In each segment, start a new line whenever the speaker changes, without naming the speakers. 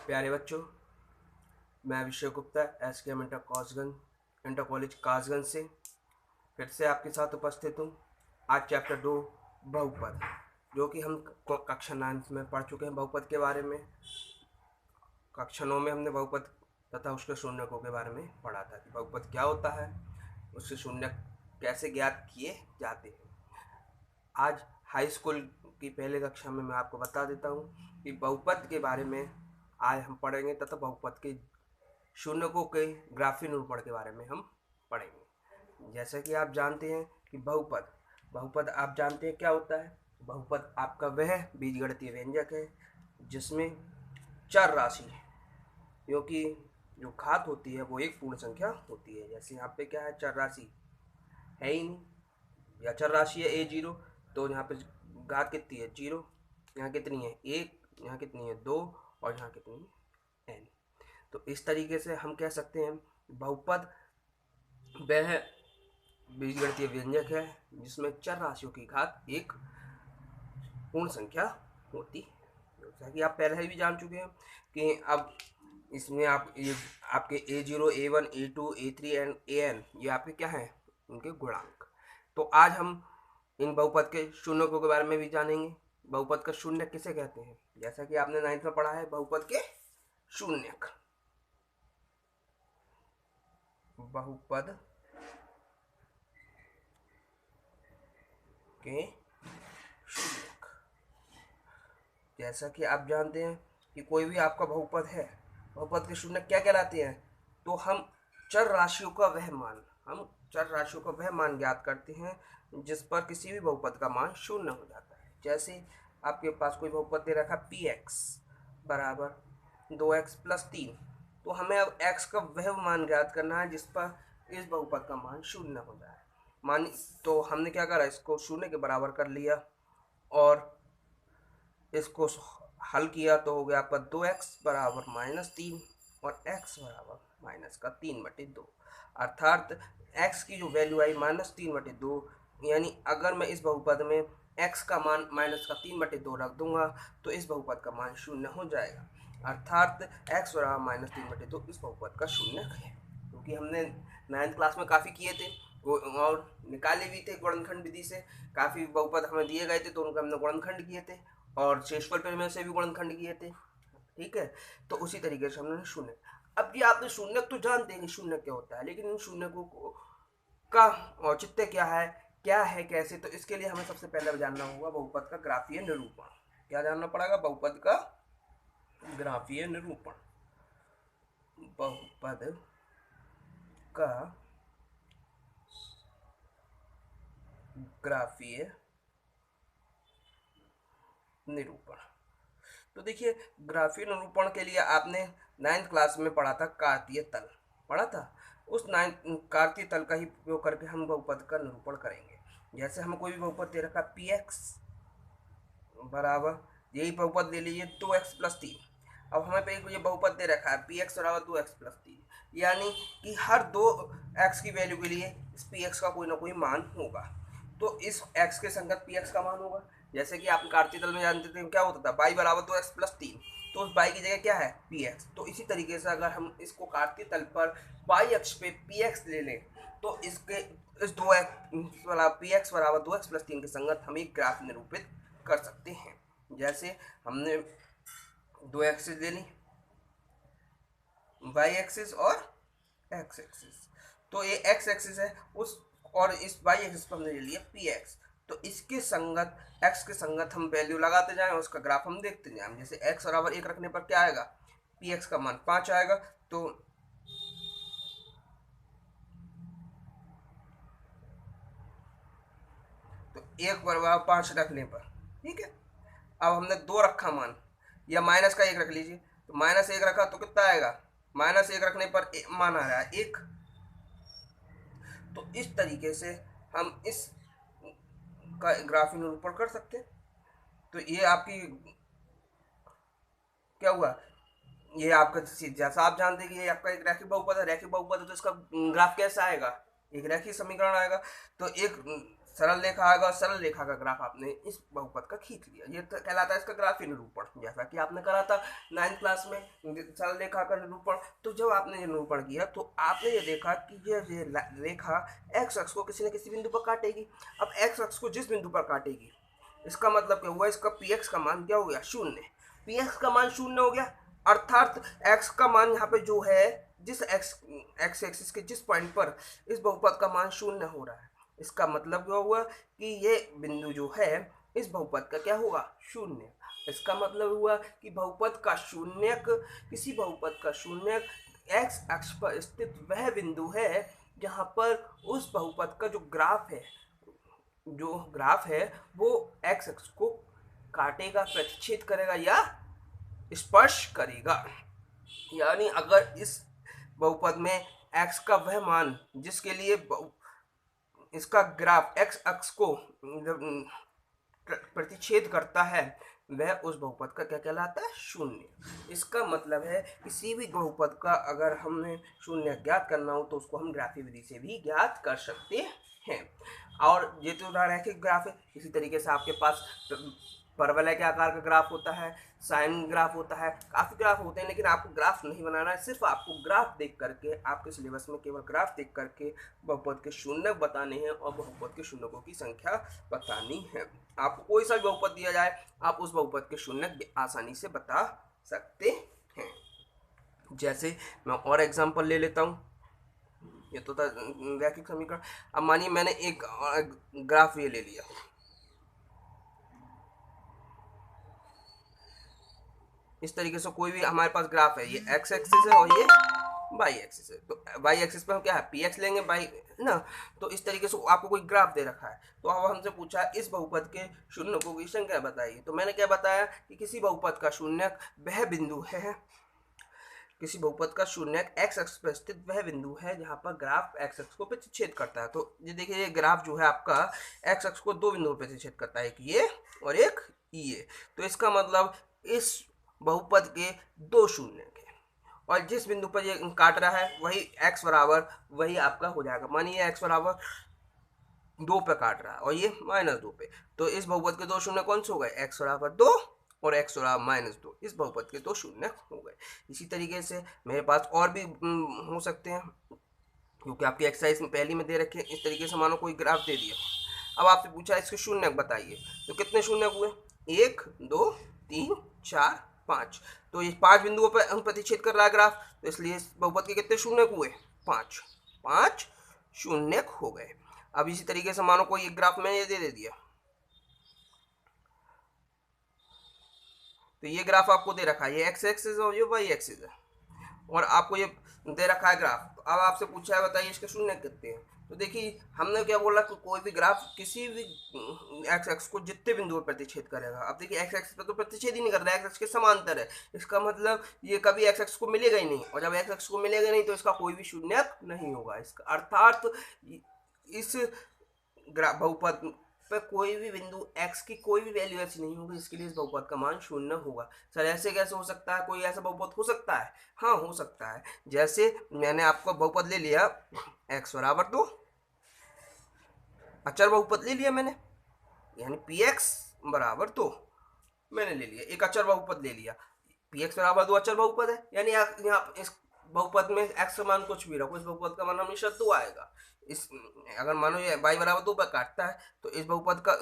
प्यारे बच्चों, मैं Abhishek Gupta SKM inter college Kasganj से फिर से आपके साथ उपस्थित हूँ। आज चैप्टर 2 बहुपद, जो कि हम कक्षा 9 में पढ़ चुके हैं। बहुपद के बारे में कक्षा 9 में हमने बहुपद तथा उसके शून्यकों के बारे में पढ़ा था कि बहुपद क्या होता है, उससे शून्य कैसे ज्ञात किए जाते हैं। आज हाई स्कूल की पहले कक्षा में मैं आपको बता देता हूँ कि बहुपद के बारे में आज हम पढ़ेंगे तथा बहुपद के शून्यकों के ग्राफी निरूपण के बारे में हम पढ़ेंगे। जैसा कि आप जानते हैं कि बहुपद बहुपद आप जानते हैं क्या होता है। बहुपद आपका वह बीजगणितीय व्यंजक है जिसमें चर राशि, क्योंकि जो घात होती है वो एक पूर्ण संख्या होती है। जैसे यहाँ पे क्या है, चर राशि है ही नहीं, या चर राशि है a0, तो यहाँ पे घात कितनी है 0, यहाँ कितनी है 1, यहाँ कितनी है 2 और यहाँ कितनी है n। तो इस तरीके से हम कह सकते हैं बहुपद वह बीजगणितीय व्यंजक है जिसमें चर राशियों की घात एक पूर्ण संख्या होती है। जैसा कि आप पहले भी जान चुके हैं कि अब इसमें आपके a0, a1, a2, a3 and an ये आपके क्या हैं, उनके गुणांक। तो आज हम इन बहुपद के शून्यकों के बारे में भी जानेंगे। बहुपद का शून्यक किसे कहते हैं, जैसा कि आपने 9th में पढ़ा है बहुपद के शून्यक। बहुपद के शून्यक, जैसा कि आप जानते हैं कि कोई भी आपका बहुपद है, बहुपद के शून्यक क्या कहलाते हैं। तो हम चर राशियों का वह मान ज्ञात करते हैं जिस पर किसी भी बहुपद का मान शून्य हो जाता है। जैसे आपके पास कोई बहुपद दे रखा px बराबर 2x + 3, तो हमें अब x का वह मान ज्ञात करना है जिस पर इस बहुपद का मान शून्य हो जाए। मान तो हमने क्या करा, इसको शून्य के बराबर कर लिया और इसको हल किया तो हो गया आपका 2x बराबर -3 और x बराबर -3/2। अर्थात x की जो वैल्यू आई -3/2, यानी अगर मैं इस बहुपद में x का मान -3/2 रख दूंगा तो इस बहुपद का मान शून्य हो जाएगा। अर्थात x बराबर -3/2 इस बहुपद का शून्य है, क्योंकि हमने 9th क्लास में काफ़ी किए थे और निकाले भी थे गुणनखंड विधि से। काफ़ी बहुपद हमें दिए गए थे तो उनका हमने गुणनखंड किए थे और शेषफल परिमेय से भी गुणनखंड किए थे। ठीक है, तो उसी तरीके से हमने शून्य। अब ये आपने शून्य तो जानते हैं कि शून्य क्या होता है, लेकिन इन शून्यकों को का औचित्य क्या है कैसे, तो इसके लिए हमें सबसे पहले जानना होगा बहुपद का ग्राफीय निरूपण। क्या जानना पड़ेगा, बहुपद का ग्राफीय निरूपण। बहुपद का ग्राफीय निरूपण। तो देखिए, ग्राफीय निरूपण के लिए आपने 9th क्लास में पढ़ा था, कार्तीय तल पढ़ा था। उस 9th कार्तीय तल का ही उपयोग करके हम बहुपद का निरूपण करेंगे। जैसे हमें कोई भी बहुपद दे रखा px बराबर, यही बहुपद ले लीजिए 2x + 3। अब हमें पे ये बहुपद दे रखा है px बराबर 2x + 3, यानी कि हर दो x की वैल्यू के लिए इस px का कोई ना कोई मान होगा, तो इस x के संगत px का मान होगा। जैसे कि आप कार्तीय तल में जानते थे क्या होता था, y बराबर 2x + 3, तो उस y की जगह क्या है px। तो इसी तरीके से अगर हम इसको कार्तीय तल पर y अक्ष पे px ले लें तो इसके इस 2x वाला px बराबर 2x + 3 के संगत हम एक ग्राफ निरूपित कर सकते हैं। जैसे हमने 2 एक्सिस ले ली, y एक्सिस और x एक्सिस, तो ये x एक्सिस है उस, और इस y एक्सिस पर हमने ले लिया px। तो इसके संगत x के संगत हम वैल्यू लगाते जाएं, उसका ग्राफ हम देखते जाएं। जैसे x बराबर 1 रखने पर क्या आएगा, px का मान 5 आएगा, तो एक बराबर 5 रखने पर, ठीक है। अब हमने 2 रखा मान, या माइनस का 1 रख लीजिए, तो -1 रखा तो कितना आएगा, -1 रखने पर मान आ रहा है 1। तो इस तरीके से हम इस का ग्राफी निरूपण कर सकते हैं। तो ये आपकी क्या हुआ, ये आपका जैसा आप जानते हैं कि ये आपका एक रैखिक बहुपद है तो इसका ग्राफ कैसा आएगा, एक रैखिक समीकरण आएगा। तो एक सरल रेखा आएगा और सरल रेखा का ग्राफ आपने इस बहुपद का खींच लिया, ये तो कहलाता है इसका ग्राफीय निरूपण, जैसा कि आपने करा था 9th क्लास में सरल रेखा का निरूपण। तो जब आपने ये निरूपण किया तो आपने ये देखा कि ये रेखा एक्स अक्ष को किसी न किसी बिंदु पर काटेगी। अब एक्स अक्ष को जिस बिंदु पर काटेगी, इसका मतलब क्या हुआ, इसका पी एक्स का मान क्या हो गया, शून्य। पी एक्स का मान शून्य हो गया, अर्थात एक्स का मान यहाँ पे जो है, जिस एक्स एक्सिस के जिस पॉइंट पर इस बहुपद का मान शून्य हो रहा है, इसका मतलब क्या हुआ कि ये बिंदु जो है इस बहुपद का क्या होगा, शून्य। इसका मतलब हुआ कि बहुपद का शून्यक, किसी बहुपद का शून्यक एक्स अक्ष पर स्थित वह बिंदु है जहाँ पर उस बहुपद का जो ग्राफ है वो एक्स अक्ष को काटेगा, प्रतिच्छेद करेगा या स्पर्श करेगा। यानी अगर इस बहुपद में एक्स का वह मान जिसके लिए इसका ग्राफ एक्स अक्ष को प्रतिच्छेद करता है, वह उस बहुपद का क्या कहलाता है, शून्य। इसका मतलब है किसी भी बहुपद का अगर हमें शून्य ज्ञात करना हो तो उसको हम ग्राफीय विधि से भी ज्ञात कर सकते हैं। और ये तो रैखिक ग्राफ है। इसी तरीके से आपके पास परवलय के आकार का ग्राफ होता है, साइन ग्राफ होता है, काफ़ी ग्राफ होते हैं, लेकिन आपको ग्राफ नहीं बनाना है, सिर्फ आपको ग्राफ देख करके, आपके सिलेबस में केवल ग्राफ देख करके बहुपद के शून्यक बताने हैं और बहुपद के शून्यकों की संख्या बतानी है। आपको कोई सा भी बहुपद दिया जाए, आप उस बहुपद के शून्यक आसानी से बता सकते हैं। जैसे मैं और एग्जाम्पल ले लेता हूँ, ये तो था रैखिक समीकरण। अब मानिए मैंने एक ग्राफ ये ले लिया, इस तरीके से कोई भी हमारे पास ग्राफ है, ये एक्स एक्सिस है और ये वाई एक्सिस है। तो वाई एक्सिस पे हम क्या है, पी एक्स लेंगे वाई ना। तो इस तरीके से आपको कोई ग्राफ दे रखा है, तो अब हमसे पूछा इस बहुपद के शून्यकों की संख्या बताइए। तो मैंने क्या बताया कि किसी बहुपद का शून्यक वह बिंदु है, किसी बहुपद का शून्यक एक्स अक्ष पर स्थित वह बिंदु है जहां पर ग्राफ एक्स अक्ष को प्रतिच्छेद करता है। तो ये देखिए, ये ग्राफ जो है आपका एक्स अक्ष को दो बिंदुओं पर प्रतिच्छेद करता है, एक ये और एक ये। तो इसका मतलब इस बहुपद के दो शून्यक हैं और जिस बिंदु पर ये काट रहा है वही x बराबर वही आपका हो जाएगा। मानिए x बराबर 2 पे काट रहा है और ये -2 पे, तो इस बहुपद के दो शून्य कौन से हो गए, x बराबर 2 और x बराबर -2। इस बहुपद के दो शून्य हो गए। इसी तरीके से मेरे पास और भी हो सकते हैं, क्योंकि आपकी एक्सरसाइज में पहली में दे रखे हैं। इस तरीके से मानो कोई ग्राफ दे दिया, अब आपसे पूछा इसके शून्यक बताइए, तो कितने शून्यक हुए, 1 2 3 4 5। तो ये 5 बिंदुओं पर हम प्रतिच्छेद कर रहा है ग्राफ, तो इसलिए इस बहुपद के कितने शून्यक हुए, 5 शून्यक हो गए। अब इसी तरीके से मानो कोई एक ग्राफ मैंने ये दे दिया, तो ये ग्राफ आपको दे रखा है, ये एक्स एक्सिस और ये वाई एक्सिस है, और आपको ये दे रखा है ग्राफ। तो अब आपसे पूछा है बताइए इसके शून्यक कितने हैं। तो देखिए हमने क्या बोला कि कोई भी ग्राफ किसी भी एक्स एक्स को जितने बिंदुओं पर प्रतिच्छेद करेगा। अब देखिए एक्स एक्स पर तो प्रतिच्छेद ही नहीं कर रहा है, एक्स एक्स के समांतर है, इसका मतलब ये कभी एक्स एक्स को मिलेगा ही नहीं, और जब एक्स एक्स को मिलेगा नहीं तो इसका कोई भी शून्यक नहीं होगा। इसका अर्थात इस बहुपद पर कोई भी बिंदु x की कोई भी वैल्यू ऐसी नहीं होगी इसके लिए इस बहुपद का मान शून्य होगा। सर ऐसे कैसे हो सकता है, कोई ऐसा बहुपद हो सकता है, हाँ हो सकता है। जैसे मैंने आपको बहुपद ले लिया x बराबर 2, अचर बहुपद ले लिया मैंने, यानी px बराबर 2 मैंने ले लिया, एक अचर बहुपद ले लिया। px बराबर 2 अचर बहुपद है, यानी यहाँ इस बहुपद में x का मान कुछ भी रखो, इस बहुपद का मान हमेशा 2 आएगा। इस अगर मानो ये y बराबर 2 पर काटता है तो इस बहुपद का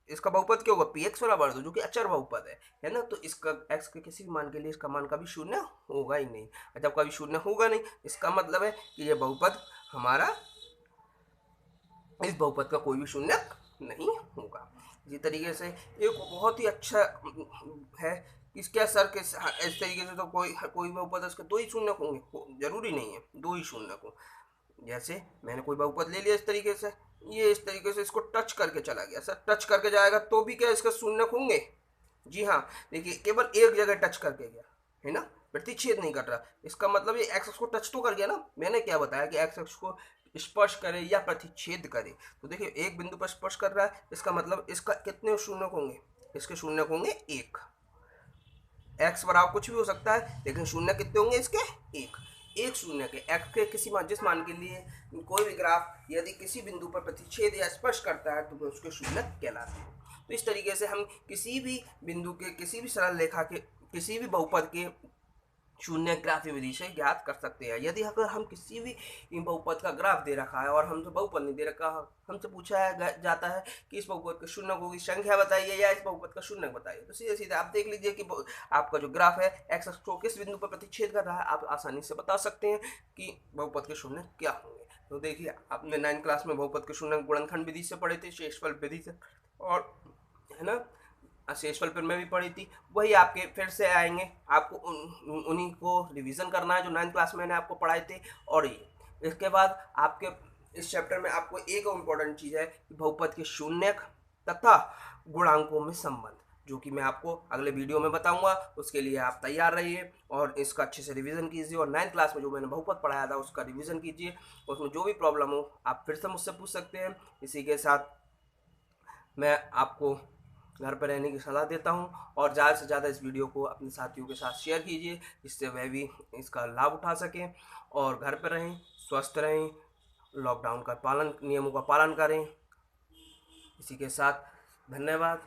इसका बहुपद क्या होगा, px बराबर 2, जो कि अचर बहुपद है ना। तो इसका x के किसी भी मान के लिए इसका मान कभी शून्य होगा ही नहीं। जब कभी शून्य होगा नहीं, इसका मतलब है कि ये बहुपद हमारा, इस बहुपद का कोई भी शून्यक नहीं होगा। इसी तरीके से एक बहुत ही अच्छा है इसके सर के इस तरीके से, तो कोई बहुपद उसके दो ही शून्यक होंगे, जरूरी नहीं है दो ही शून्यक हो। जैसे मैंने कोई बहुपद ले लिया इस तरीके से, ये इस तरीके से इसको टच करके चला गया, सर टच करके जाएगा तो भी क्या इसका शून्यक होंगे, जी हाँ। देखिए केवल एक जगह टच करके गया है ना, प्रतिच्छेद नहीं कर रहा, इसका मतलब ये एक्स अक्ष को टच तो कर गया ना। मैंने क्या बताया कि एक्स अक्ष को स्पर्श करे या प्रतिच्छेद करे। तो देखिए एक बिंदु पर स्पर्श कर रहा है, इसका मतलब इसका कितने शून्यक होंगे, इसके शून्यक होंगे 1। एक्स बराबर कुछ भी हो सकता है, लेकिन शून्य कितने होंगे इसके, 1। एक शून्य के x के किसी मान जिस मान के लिए कोई भी ग्राफ यदि किसी बिंदु पर प्रतिच्छेद या स्पर्श करता है तो वह उसके शून्य कहलाते हैं। तो इस तरीके से हम किसी भी बिंदु के किसी भी सरल रेखा के किसी भी बहुपद के शून्य ग्राफी विधि से ज्ञात कर सकते हैं। यदि अगर हम किसी भी बहुपद का ग्राफ दे रखा है और हमसे बहुपद नहीं दे रखा, हमसे पूछा जाता है कि इस बहुपद के शून्यों की संख्या बताइए या इस बहुपद का शून्य बताइए, तो सीधे सीधे आप देख लीजिए कि आपका जो ग्राफ है एक्स अक्ष को किस बिंदु पर प्रतिच्छेद कर रहा है, आप आसानी से बता सकते हैं कि बहुपद के शून्य क्या होंगे। तो देखिए, आपने 9th क्लास में बहुपद के शून्य गुणनखंड विधि से पढ़े थे, शेषफल विधि से, और है ना शेषफल पर मैं भी पढ़ी थी, वही आपके फिर से आएंगे। आपको उन्हीं को रिवीजन करना है जो 9th क्लास में मैंने आपको पढ़ाए थे। और ये इसके बाद आपके इस चैप्टर में आपको एक और इम्पोर्टेंट चीज़ है कि बहुपद के शून्यक तथा गुणांकों में संबंध, जो कि मैं आपको अगले वीडियो में बताऊंगा। उसके लिए आप तैयार रहिए और इसका अच्छे से रिवीजन कीजिए, और 9th क्लास में जो मैंने बहुपद पढ़ाया था उसका रिवीजन कीजिए। उसमें जो भी प्रॉब्लम हो आप फिर से मुझसे पूछ सकते हैं। इसी के साथ मैं आपको घर पर रहने की सलाह देता हूं, और ज़्यादा से ज़्यादा इस वीडियो को अपने साथियों के साथ शेयर कीजिए, जिससे वह भी इसका लाभ उठा सकें। और घर पर रहें, स्वस्थ रहें, लॉकडाउन का नियमों का पालन करें। इसी के साथ धन्यवाद।